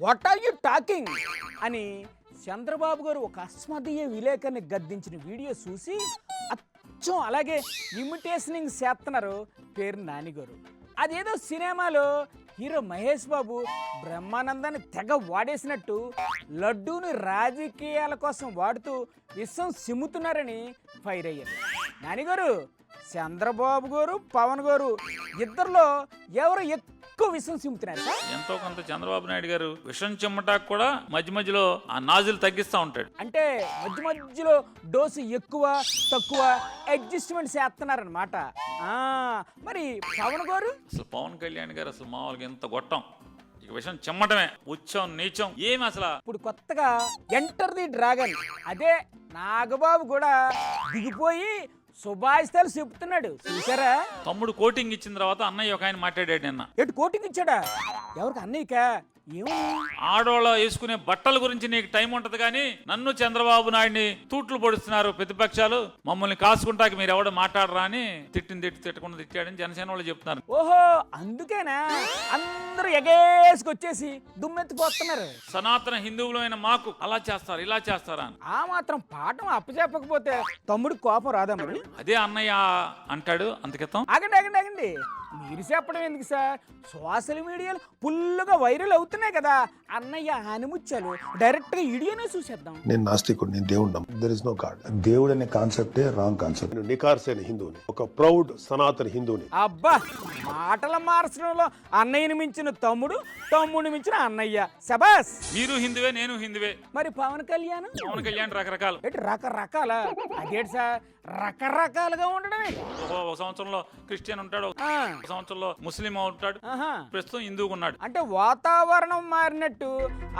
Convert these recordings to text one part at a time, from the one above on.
What are you talking అని చంద్రబాబు గారు ఒక అస్మదీయ విలేకరిని గద్దించిన వీడియో చూసి అచ్చం అలాగే ఇమిటేషనింగ్ చేస్తున్నారు పేరు నాని గారు. అదేదో సినిమాలో హీరో మహేష్ బాబు బ్రహ్మానందాన్ని తెగ వాడేసినట్టు లడ్డూని రాజకీయాల కోసం వాడుతూ విషం సిమ్ముతున్నారని ఫైర్ అయ్యారు. నానిగారు, చంద్రబాబు గారు, పవన్ గారు ఇద్దరిలో ఎవరు ఎక్కువ విషం సిమ్ముతున్నారు? ఎంతో కొంత చంద్రబాబు నాయుడు గారు విషం చిమ్మటాకు కూడా మధ్య మధ్యలో ఆ నాజులు తగ్గిస్తూ ఉంటాడు. అంటే మధ్య మధ్యలో డోసు ఎక్కువ తక్కువ అడ్జస్ట్మెంట్ చేస్తున్నారనమాట. మరి పవన్ గారు? అసలు పవన్ కళ్యాణ్ గారు అసలు మామూలుగా ఎంత గొట్టం, ఇక విషం చిమ్మటమే, ఉచ్చం నీచం ఏమి అసలు. ఇప్పుడు కొత్తగా ఎంటర్ ది డ్రాగన్ అదే నాగబాబు కూడా దిగిపోయి సుభాషితాలు చెప్తున్నాడు, చూసారా? తమ్ముడు కోటింగ్ ఇచ్చిన తర్వాత అన్నయ్య ఒక ఆయన మాట్లాడాడు నిన్న. ఎటు కోటింగ్ ఇచ్చాడా? ఎవరికి? అన్నయ్యక? ఏమని? ఆడోళ్ళ వేసుకునే బట్టల గురించి నీకు టైం ఉంటది కానీ నన్ను చంద్రబాబు నాయుడిని తూట్లు పొడుస్తున్నారు ప్రతిపక్షాలు, మమ్మల్ని కాసుకుంటాకి మీరు ఎవడ మాట్లాడరా అని తిట్టకుండా తిట్టాడని జనసేన వాళ్ళు చెప్తున్నారు. ఓహో, అందుకేనా అందరూ ఎగేసుకొచ్చేసి దుమ్మెత్తిపోతున్నారు? సనాతన హిందువులమైన మాకు అలా చేస్తారు ఇలా చేస్తారా అని. ఆ మాత్రం పాఠం అప్పచెప్పకపోతే తమ్ముడికి కోపం రాదా మరి? అదే అన్నయ్య అంటాడు అంతకితం. ఆగండి, మీరు చెప్పడం ఎందుకు సార్? సోషల్ మీడియాలో ఫుల్గా వైరల్ అవుతున్నాయి కదా అన్నయ్య ఆనిముచ్చాలు. డైరెక్ట్ గా వీడియోనే చూసేద్దాం. నేను నాస్తికుడు, నేను దేవుడు. There is no god. దేవుడు అనే కాన్సెప్టే రాంగ్ కాన్సెప్ట్. నేను నికార్సైన హిందువుని, ఒక ప్రౌడ్ సనాతన హిందువుని. అబ్బా, మాటల మార్చడంలో అన్నయ్యని మించిన తమ్ముడు, తమ్ముడిని మించిన అన్నయ్య. శబాస్. మీరు హిందువే నేను హిందువే. మరి పవన్ కళ్యాణ్? పవన్ కళ్యాణ్ రకరకాలు. ఏంటి రకరకాల? అదేంటి సార్ రకరకాలుగా ఉండడమే? ఒక సంవత్సరంలో క్రిస్టియన్ ఉంటాడు, ఒక సంవత్సరంలో ముస్లిం ఉంటాడు, ప్రస్తుతం హిందువుగా ఉన్నాడు. అంటే వాతావరణం మారినట్టు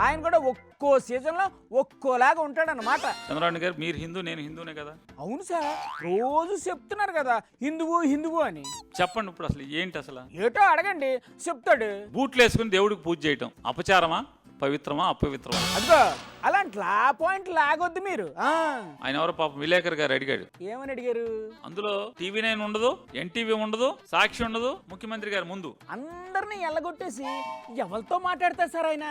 ఆయన కూడా ఒక్కో సీజన్ లో ఒక్కోలాగా ఉంటాడు అన్నమాట. చంద్రబాబు గారు మీరు హిందూ నేను హిందూనే కదా? అవును సార్, రోజు చెప్తున్నారు కదా హిందువు అని. చెప్పండి ఇప్పుడు అసలు ఏంటి అసలు? ఏటో అడగండి, చెప్తాడు. బూట్లు వేసుకుని దేవుడికి పూజ చేయటం అపచారమా పవిత్రమా అపవిత్రమా? అదిగో అలాంటి పాయింట్ లాగొద్దు మీరు. ఆయన ఎవరో పాపం విలేకర్ గారు అడిగాడు. ఏమని అడిగారు? అందులో టీవీ9 ఉండదు, ఎన్టీవీ ఉండదు, సాక్షి ఉండదు, ముఖ్యమంత్రి గారు ముందు అందరినీ ఎల్లగొట్టేసి ఎవరితో మాట్లాడతారు సార్ ఆయన?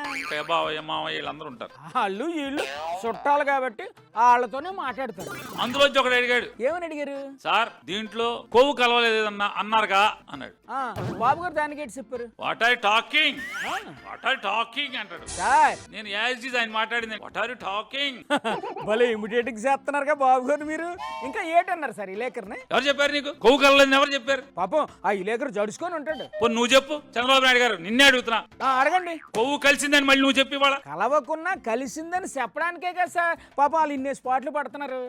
బావయ్య మావయ్య వీళ్ళందరూ ఉంటారు. వాళ్ళు వీళ్ళు చుట్టాలు కాబట్టి వాళ్ళతోనే మాట్లాడతారు. అందులోంచి ఒకటి అడిగాడు. ఏమని అడిగారు? సార్ దీంట్లో కొవ్వు కలవలేదన్నా అన్నారుగా అన్నాడు. బాబు గారు దానికి ఏంటి చెప్పారు? వాట్ ఆర్ టాకింగ్ అంటాడు. సార్ నేను యాజ్ ఆయన మాట్లాడింది వాట్ ఆర్ యు టాకింగ్. భలే ఇమిడియేటింగ్ చేస్తున్నారుగా బాబు గారు మీరు. ఇంకా ఏటన్నారు సార్ విలేకర్ని? ఎవరు చెప్పారు నీకు కొవ్వు కలవలేదని? ఎవరు చెప్పారు? పాపం ఆ విలేకరు జడుచుకొని ఉంటాడు. నువ్వు చెప్పు చంద్రబాబు నాయుడు గారు, నిన్నే అడుగుతున్నా. అడగండి. కొవ్వు కలిసిందని మళ్ళీ నువ్వు చెప్పి వాళ్ళ కలవకున్నా కలిసిందని చెప్పడానికే కదా సార్ పాపం వాళ్ళు ఇన్ని స్పాట్లు పడుతున్నారు.